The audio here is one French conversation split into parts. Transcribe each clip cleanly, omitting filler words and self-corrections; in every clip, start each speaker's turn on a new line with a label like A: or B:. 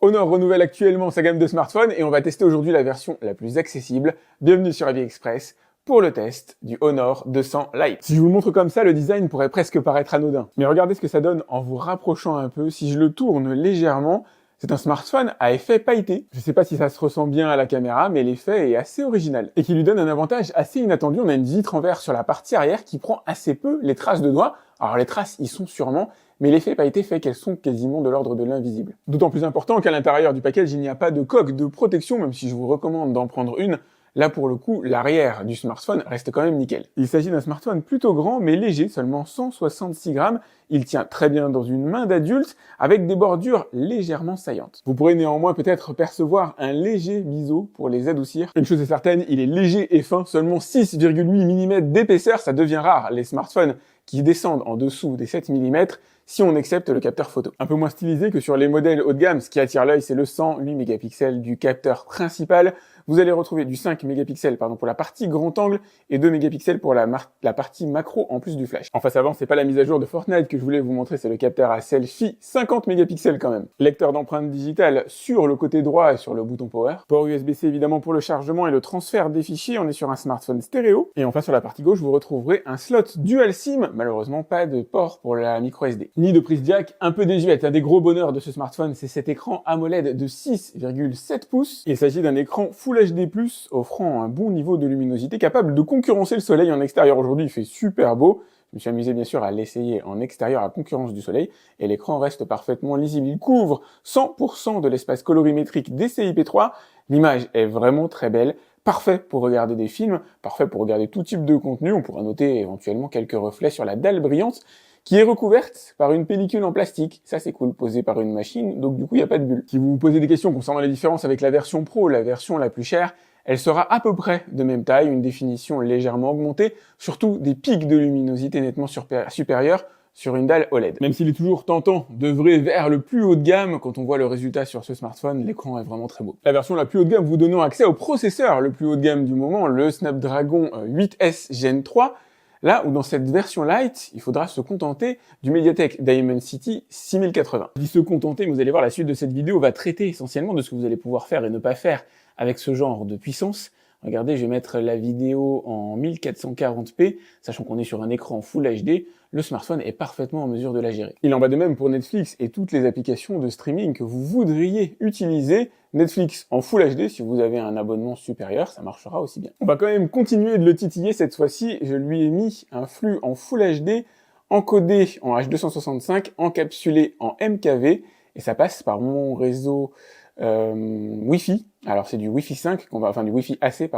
A: Honor renouvelle actuellement sa gamme de smartphones et on va tester aujourd'hui la version la plus accessible. Bienvenue sur AliExpress pour le test du Honor 200 Lite. Si je vous le montre comme ça, le design pourrait presque paraître anodin. Mais regardez ce que ça donne en vous rapprochant un peu. Si je le tourne légèrement, c'est un smartphone à effet pailleté. Je sais pas si ça se ressent bien à la caméra, mais l'effet est assez original. Et qui lui donne un avantage assez inattendu. On a une vitre en verre sur la partie arrière qui prend assez peu les traces de doigts. Alors les traces, y sont sûrement, mais l'effet pailleté fait qu'elles sont quasiment de l'ordre de l'invisible. D'autant plus important qu'à l'intérieur du package, il n'y a pas de coque de protection, même si je vous recommande d'en prendre une. Là, pour le coup, l'arrière du smartphone reste quand même nickel. Il s'agit d'un smartphone plutôt grand, mais léger, seulement 166 grammes. Il tient très bien dans une main d'adulte, avec des bordures légèrement saillantes. Vous pourrez néanmoins peut-être percevoir un léger biseau pour les adoucir. Une chose est certaine, il est léger et fin, seulement 6,8 mm d'épaisseur, ça devient rare, les smartphones qui descendent en dessous des 7 mm, si on accepte le capteur photo. Un peu moins stylisé que sur les modèles haut de gamme, ce qui attire l'œil, c'est le 108 mégapixels du capteur principal. Vous allez retrouver du 5 mégapixels pour la partie grand angle et 2 mégapixels pour la partie macro en plus du flash. En face avant, c'est pas la mise à jour de Fortnite que je voulais vous montrer, c'est le capteur à selfie, 50 mégapixels quand même. Lecteur d'empreintes digitales sur le côté droit et sur le bouton power. Port USB-C évidemment pour le chargement et le transfert des fichiers, on est sur un smartphone stéréo. Et enfin sur la partie gauche, vous retrouverez un slot dual SIM, malheureusement pas de port pour la micro SD. Ni de prise jack, un peu désuète. Un des gros bonheurs de ce smartphone, c'est cet écran AMOLED de 6,7 pouces. Il s'agit d'un écran Full HD+, offrant un bon niveau de luminosité, capable de concurrencer le soleil en extérieur. Aujourd'hui, il fait super beau. Je me suis amusé bien sûr à l'essayer en extérieur à concurrence du soleil, et l'écran reste parfaitement lisible. Il couvre 100% de l'espace colorimétrique DCI-P3. L'image est vraiment très belle. Parfait pour regarder des films, parfait pour regarder tout type de contenu. On pourra noter éventuellement quelques reflets sur la dalle brillante, qui est recouverte par une pellicule en plastique. Ça, c'est cool, posée par une machine, donc du coup, il n'y a pas de bulle. Si vous vous posez des questions concernant les différences avec la version Pro, la version la plus chère, elle sera à peu près de même taille, une définition légèrement augmentée, surtout des pics de luminosité nettement supérieurs sur une dalle OLED. Même s'il est toujours tentant d'œuvrer vers le plus haut de gamme, quand on voit le résultat sur ce smartphone, l'écran est vraiment très beau. La version la plus haut de gamme vous donnant accès au processeur le plus haut de gamme du moment, le Snapdragon 8S Gen 3, là où dans cette version Lite, il faudra se contenter du Mediatek Dimensity 6080. Je dis se contenter, mais vous allez voir, la suite de cette vidéo va traiter essentiellement de ce que vous allez pouvoir faire et ne pas faire avec ce genre de puissance. Regardez, je vais mettre la vidéo en 1440p, sachant qu'on est sur un écran Full HD, le smartphone est parfaitement en mesure de la gérer. Il en va de même pour Netflix et toutes les applications de streaming que vous voudriez utiliser. Netflix en Full HD, si vous avez un abonnement supérieur, ça marchera aussi bien. On va quand même continuer de le titiller cette fois-ci. Je lui ai mis un flux en Full HD, encodé en H265, encapsulé en MKV, et ça passe par mon réseau Wi-Fi. Alors c'est du Wi-Fi 5 du Wi-Fi AC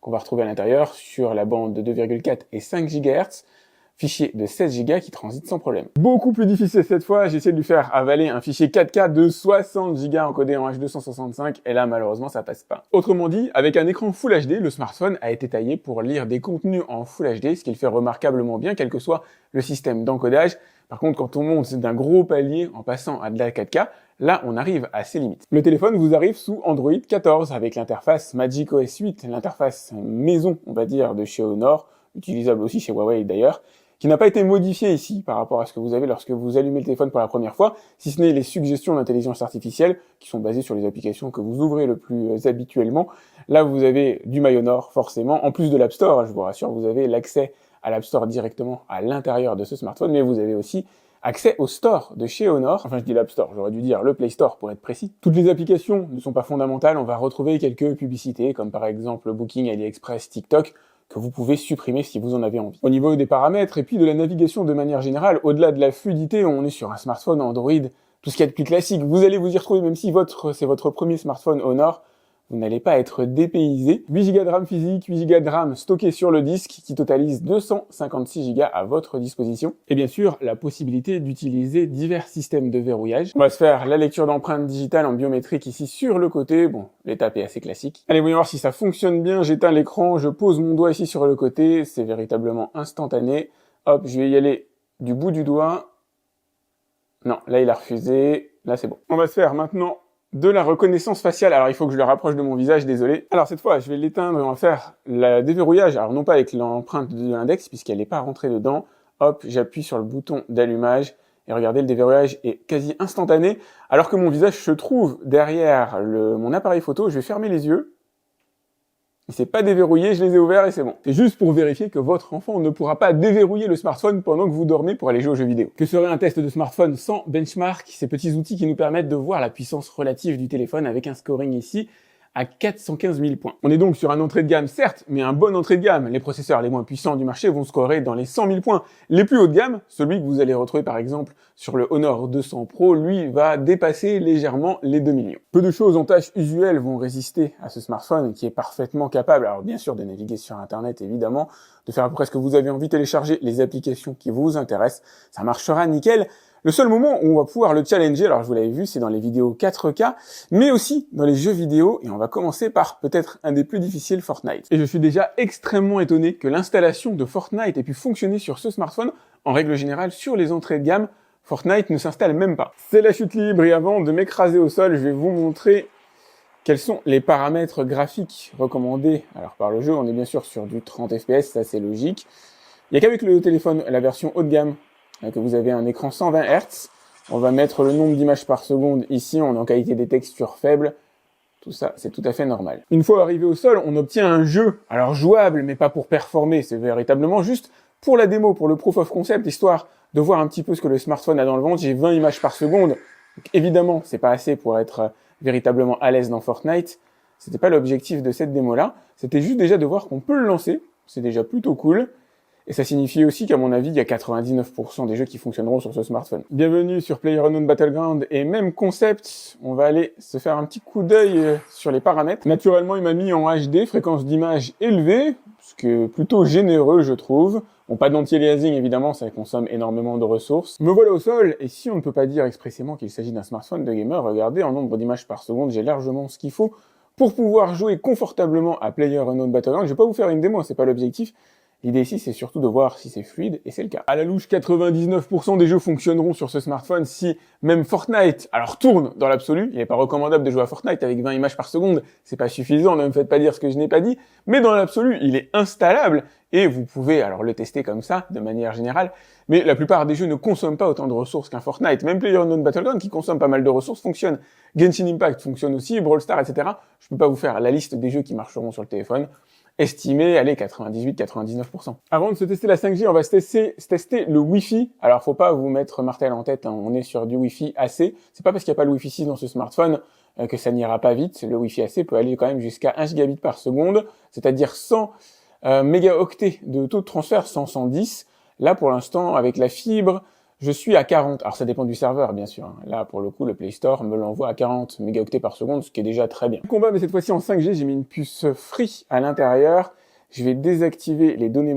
A: qu'on va retrouver à l'intérieur sur la bande de 2,4 et 5 GHz. Fichier de 16 Go qui transite sans problème. Beaucoup plus difficile cette fois, j'ai essayé de lui faire avaler un fichier 4K de 60 Go encodé en H265, et là malheureusement ça passe pas. Autrement dit, avec un écran Full HD, le smartphone a été taillé pour lire des contenus en Full HD, ce qu'il fait remarquablement bien, quel que soit le système d'encodage. Par contre, quand on monte d'un gros palier en passant à de la 4K, là on arrive à ses limites. Le téléphone vous arrive sous Android 14 avec l'interface magicOS 8, l'interface maison, on va dire, de chez Honor, utilisable aussi chez Huawei d'ailleurs, qui n'a pas été modifié ici par rapport à ce que vous avez lorsque vous allumez le téléphone pour la première fois, si ce n'est les suggestions d'intelligence artificielle qui sont basées sur les applications que vous ouvrez le plus habituellement. Là, vous avez du MyHonor, forcément. En plus de l'App Store, je vous rassure, vous avez l'accès à l'App Store directement à l'intérieur de ce smartphone, mais vous avez aussi accès au store de chez Honor. Enfin, je dis l'App Store, j'aurais dû dire le Play Store pour être précis. Toutes les applications ne sont pas fondamentales, on va retrouver quelques publicités, comme par exemple Booking, AliExpress, TikTok, que vous pouvez supprimer si vous en avez envie. Au niveau des paramètres et puis de la navigation de manière générale, au-delà de la fluidité, on est sur un smartphone Android, tout ce qu'il y a de plus classique. Vous allez vous y retrouver même si c'est votre premier smartphone Honor, vous n'allez pas être dépaysé. 8 Go de RAM physique, 8 Go de RAM stockés sur le disque qui totalise 256 Go à votre disposition. Et bien sûr, la possibilité d'utiliser divers systèmes de verrouillage. On va se faire la lecture d'empreintes digitales en biométrique ici sur le côté. Bon, l'étape est assez classique. Allez, voyons voir si ça fonctionne bien. J'éteins l'écran, je pose mon doigt ici sur le côté. C'est véritablement instantané. Hop, je vais y aller du bout du doigt. Non, là il a refusé. Là c'est bon. On va se faire maintenant de la reconnaissance faciale. Alors il faut que je le rapproche de mon visage, désolé. Alors cette fois, je vais l'éteindre et on va faire le déverrouillage. Alors non pas avec l'empreinte de l'index, puisqu'elle n'est pas rentrée dedans. Hop, j'appuie sur le bouton d'allumage Et regardez, le déverrouillage est quasi instantané, alors que mon visage se trouve derrière mon appareil photo. Je vais fermer les yeux. Il s'est pas déverrouillé, je les ai ouverts et c'est bon. C'est juste pour vérifier que votre enfant ne pourra pas déverrouiller le smartphone pendant que vous dormez pour aller jouer aux jeux vidéo. Que serait un test de smartphone sans benchmark, ces petits outils qui nous permettent de voir la puissance relative du téléphone avec un scoring ici à 415 000 points. On est donc sur un entrée de gamme, certes, mais un bon entrée de gamme. Les processeurs les moins puissants du marché vont scorer dans les 100 000 points. Les plus hauts de gamme, celui que vous allez retrouver par exemple sur le Honor 200 Pro, lui va dépasser légèrement les 2 millions. Peu de choses en tâches usuelles vont résister à ce smartphone qui est parfaitement capable, alors bien sûr de naviguer sur Internet évidemment, de faire à peu près ce que vous avez envie, télécharger les applications qui vous intéressent, ça marchera nickel. Le seul moment où on va pouvoir le challenger, alors je vous l'avais vu, c'est dans les vidéos 4K, mais aussi dans les jeux vidéo, et on va commencer par peut-être un des plus difficiles, Fortnite. Et je suis déjà extrêmement étonné que l'installation de Fortnite ait pu fonctionner sur ce smartphone. En règle générale, sur les entrées de gamme, Fortnite ne s'installe même pas. C'est la chute libre, et avant de m'écraser au sol, je vais vous montrer quels sont les paramètres graphiques recommandés. Alors par le jeu, on est bien sûr sur du 30 fps, ça c'est logique. Il n'y a qu'avec le téléphone, la version haut de gamme, que vous avez un écran 120 Hz. On va mettre le nombre d'images par seconde ici, on est en qualité des textures faibles. Tout ça, c'est tout à fait normal. Une fois arrivé au sol, on obtient un jeu, alors jouable, mais pas pour performer, c'est véritablement juste pour la démo, pour le proof of concept, histoire de voir un petit peu ce que le smartphone a dans le ventre. J'ai 20 images par seconde. Donc, évidemment, c'est pas assez pour être véritablement à l'aise dans Fortnite. C'était pas l'objectif de cette démo-là. C'était juste déjà de voir qu'on peut le lancer. C'est déjà plutôt cool. Et ça signifie aussi qu'à mon avis, il y a 99% des jeux qui fonctionneront sur ce smartphone. Bienvenue sur PlayerUnknown's Battleground et même concept, on va aller se faire un petit coup d'œil sur les paramètres. Naturellement, il m'a mis en HD, fréquence d'image élevée, ce qui est plutôt généreux, je trouve. Bon, pas d'anti-aliasing, évidemment, ça consomme énormément de ressources. Me voilà au sol, et si on ne peut pas dire expressément qu'il s'agit d'un smartphone de gamer, regardez, en nombre d'images par seconde, j'ai largement ce qu'il faut pour pouvoir jouer confortablement à PlayerUnknown's Battleground. Je vais pas vous faire une démo, c'est pas l'objectif. L'idée ici, c'est surtout de voir si c'est fluide, et c'est le cas. À la louche, 99% des jeux fonctionneront sur ce smartphone si même Fortnite, alors tourne dans l'absolu, il n'est pas recommandable de jouer à Fortnite avec 20 images par seconde, c'est pas suffisant, ne me faites pas dire ce que je n'ai pas dit, mais dans l'absolu, il est installable, et vous pouvez alors le tester comme ça, de manière générale, mais la plupart des jeux ne consomment pas autant de ressources qu'un Fortnite. Même PlayerUnknown's Battleground, qui consomme pas mal de ressources, fonctionne. Genshin Impact fonctionne aussi, Brawl Stars, etc. Je peux pas vous faire la liste des jeux qui marcheront sur le téléphone. Estimé, allez, 98-99%. Avant de se tester la 5G, on va se tester le Wi-Fi. Alors, faut pas vous mettre martel en tête, hein, on est sur du Wi-Fi AC. C'est pas parce qu'il n'y a pas le Wi-Fi 6 dans ce smartphone que ça n'ira pas vite. Le Wi-Fi AC peut aller quand même jusqu'à 1 gigabit par seconde, c'est-à-dire 100 mégaoctets de taux de transfert, 110. Là, pour l'instant, avec la fibre, je suis à 40. Alors ça dépend du serveur, bien sûr. Là, pour le coup, le Play Store me l'envoie à 40 mégaoctets par seconde, ce qui est déjà très bien. Combat, mais cette fois-ci en 5G, j'ai mis une puce Free à l'intérieur. Je vais désactiver les données...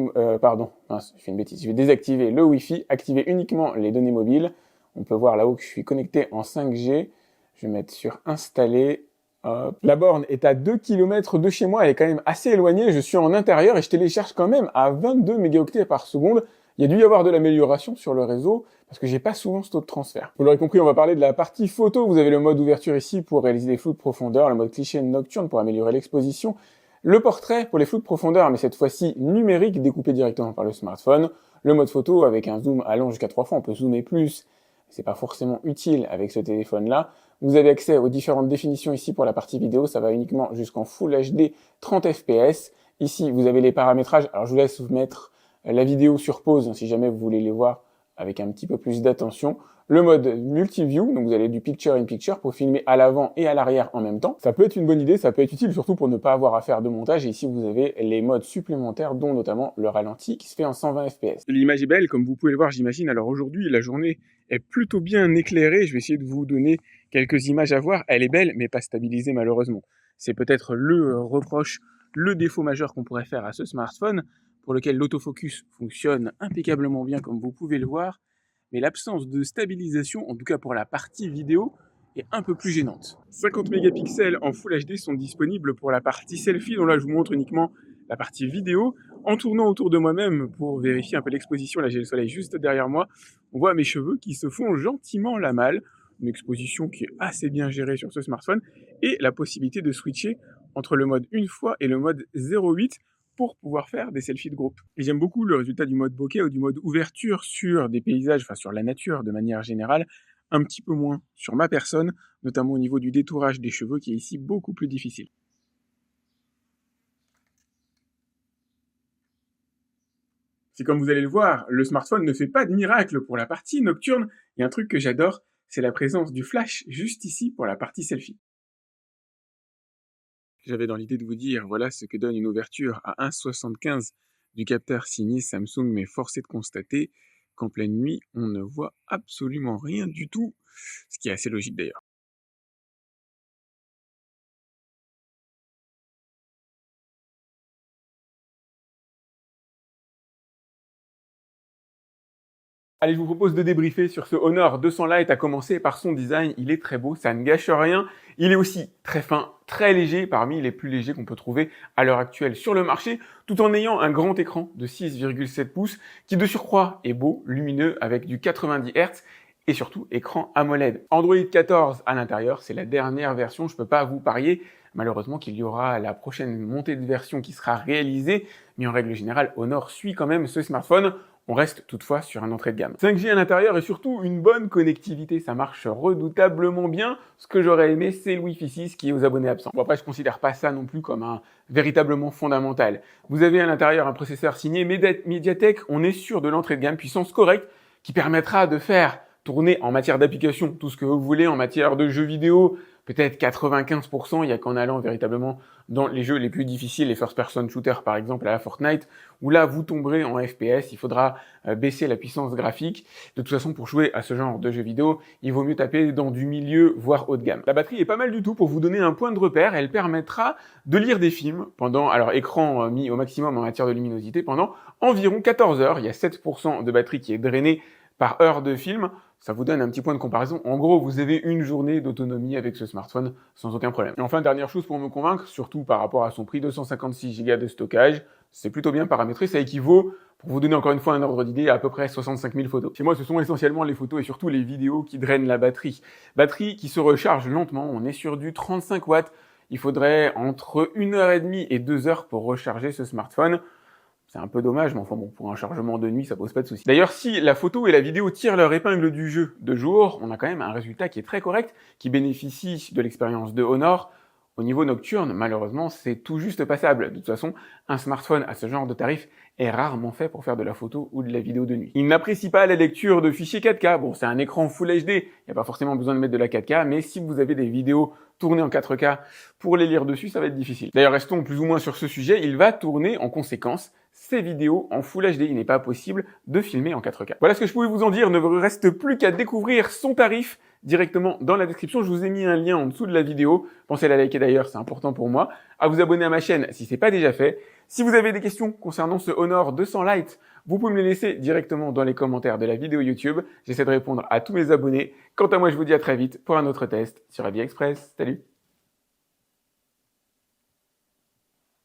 A: mince, je fais une bêtise. Je vais désactiver le Wi-Fi, activer uniquement les données mobiles. On peut voir là-haut que je suis connecté en 5G. Je vais mettre sur installer. Hop. La borne est à 2 km de chez moi, elle est quand même assez éloignée. Je suis en intérieur et je télécharge quand même à 22 mégaoctets par seconde. Il y a dû y avoir de l'amélioration sur le réseau, parce que j'ai pas souvent ce taux de transfert. Vous l'aurez compris, on va parler de la partie photo. Vous avez le mode ouverture ici pour réaliser des flous de profondeur, le mode cliché nocturne pour améliorer l'exposition, le portrait pour les flous de profondeur, mais cette fois-ci numérique, découpé directement par le smartphone, le mode photo avec un zoom allant jusqu'à 3 fois, on peut zoomer plus, c'est pas forcément utile avec ce téléphone-là. Vous avez accès aux différentes définitions ici pour la partie vidéo, ça va uniquement jusqu'en Full HD 30 fps. Ici, vous avez les paramétrages, alors je vous laisse vous mettre la vidéo sur pause, si jamais vous voulez les voir avec un petit peu plus d'attention. Le mode multi-view, donc vous avez du picture-in-picture pour filmer à l'avant et à l'arrière en même temps. Ça peut être une bonne idée, ça peut être utile surtout pour ne pas avoir à faire de montage. Et ici, vous avez les modes supplémentaires, dont notamment le ralenti qui se fait en 120 fps. L'image est belle, comme vous pouvez le voir, j'imagine. Alors aujourd'hui, la journée est plutôt bien éclairée. Je vais essayer de vous donner quelques images à voir. Elle est belle, mais pas stabilisée malheureusement. C'est peut-être le reproche, le défaut majeur qu'on pourrait faire à ce smartphone, pour lequel l'autofocus fonctionne impeccablement bien comme vous pouvez le voir, mais l'absence de stabilisation, en tout cas pour la partie vidéo, est un peu plus gênante. 50 mégapixels en Full HD sont disponibles pour la partie selfie, donc là je vous montre uniquement la partie vidéo. En tournant autour de moi-même pour vérifier un peu l'exposition, là j'ai le soleil juste derrière moi, on voit mes cheveux qui se font gentiment la malle, une exposition qui est assez bien gérée sur ce smartphone, et la possibilité de switcher entre le mode 1 fois et le mode 0.8, pour pouvoir faire des selfies de groupe. Et j'aime beaucoup le résultat du mode bokeh ou du mode ouverture sur des paysages, enfin sur la nature de manière générale, un petit peu moins sur ma personne, notamment au niveau du détourage des cheveux qui est ici beaucoup plus difficile. C'est comme vous allez le voir, le smartphone ne fait pas de miracle pour la partie nocturne, et un truc que j'adore, c'est la présence du flash juste ici pour la partie selfie. J'avais dans l'idée de vous dire, voilà ce que donne une ouverture à 1,75 du capteur signé Samsung, mais force est de constater qu'en pleine nuit, on ne voit absolument rien du tout, ce qui est assez logique d'ailleurs. Allez, je vous propose de débriefer sur ce Honor 200 Lite, à commencer par son design. Il est très beau, ça ne gâche rien. Il est aussi très fin, très léger, parmi les plus légers qu'on peut trouver à l'heure actuelle sur le marché, tout en ayant un grand écran de 6,7 pouces qui de surcroît est beau, lumineux, avec du 90 Hz et surtout écran AMOLED. Android 14 à l'intérieur, c'est la dernière version, je peux pas vous parier malheureusement qu'il y aura la prochaine montée de version qui sera réalisée, mais en règle générale, Honor suit quand même ce smartphone. On reste toutefois sur un entrée de gamme. 5G à l'intérieur et surtout une bonne connectivité, ça marche redoutablement bien. Ce que j'aurais aimé, c'est le Wi-Fi 6 qui est aux abonnés absents. Bon, après, je considère pas ça non plus comme un véritablement fondamental. Vous avez à l'intérieur un processeur signé Mediatek, on est sûr de l'entrée de gamme, puissance correcte, qui permettra de faire tourner en matière d'application tout ce que vous voulez, en matière de jeux vidéo, peut-être 95%, il n'y a qu'en allant véritablement dans les jeux les plus difficiles, les first-person shooters par exemple à la Fortnite, où là vous tomberez en FPS, il faudra baisser la puissance graphique. De toute façon, pour jouer à ce genre de jeux vidéo, il vaut mieux taper dans du milieu, voire haut de gamme. La batterie est pas mal du tout pour vous donner un point de repère, elle permettra de lire des films pendant, alors écran mis au maximum en matière de luminosité, pendant environ 14 heures. Il y a 7% de batterie qui est drainée par heure de film. Ça vous donne un petit point de comparaison. En gros, vous avez une journée d'autonomie avec ce smartphone sans aucun problème. Et enfin, dernière chose pour me convaincre, surtout par rapport à son prix, 256 Go de stockage, c'est plutôt bien paramétré. Ça équivaut, pour vous donner encore une fois un ordre d'idée, à peu près 65 000 photos. Chez moi, ce sont essentiellement les photos et surtout les vidéos qui drainent la batterie. Batterie qui se recharge lentement. On est sur du 35 watts. Il faudrait entre 1h30 et 2 heures pour recharger ce smartphone. C'est un peu dommage, mais enfin bon, pour un chargement de nuit, ça pose pas de souci. D'ailleurs, si la photo et la vidéo tirent leur épingle du jeu de jour, on a quand même un résultat qui est très correct, qui bénéficie de l'expérience de Honor. Au niveau nocturne, malheureusement, c'est tout juste passable. De toute façon, un smartphone à ce genre de tarif est rarement fait pour faire de la photo ou de la vidéo de nuit. Il n'apprécie pas la lecture de fichiers 4K. Bon, c'est un écran Full HD, il n'y a pas forcément besoin de mettre de la 4K, mais si vous avez des vidéos tournées en 4K, pour les lire dessus, ça va être difficile. D'ailleurs, restons plus ou moins sur ce sujet, il va tourner en conséquence ces vidéos en Full HD. Il n'est pas possible de filmer en 4K. Voilà ce que je pouvais vous en dire. Ne vous reste plus qu'à découvrir son tarif directement dans la description. Je vous ai mis un lien en dessous de la vidéo. Pensez à la liker d'ailleurs, c'est important pour moi. À vous abonner à ma chaîne si c'est pas déjà fait. Si vous avez des questions concernant ce Honor 200 Lite, vous pouvez me les laisser directement dans les commentaires de la vidéo YouTube. J'essaie de répondre à tous mes abonnés. Quant à moi, je vous dis à très vite pour un autre test sur AviExpress. Salut!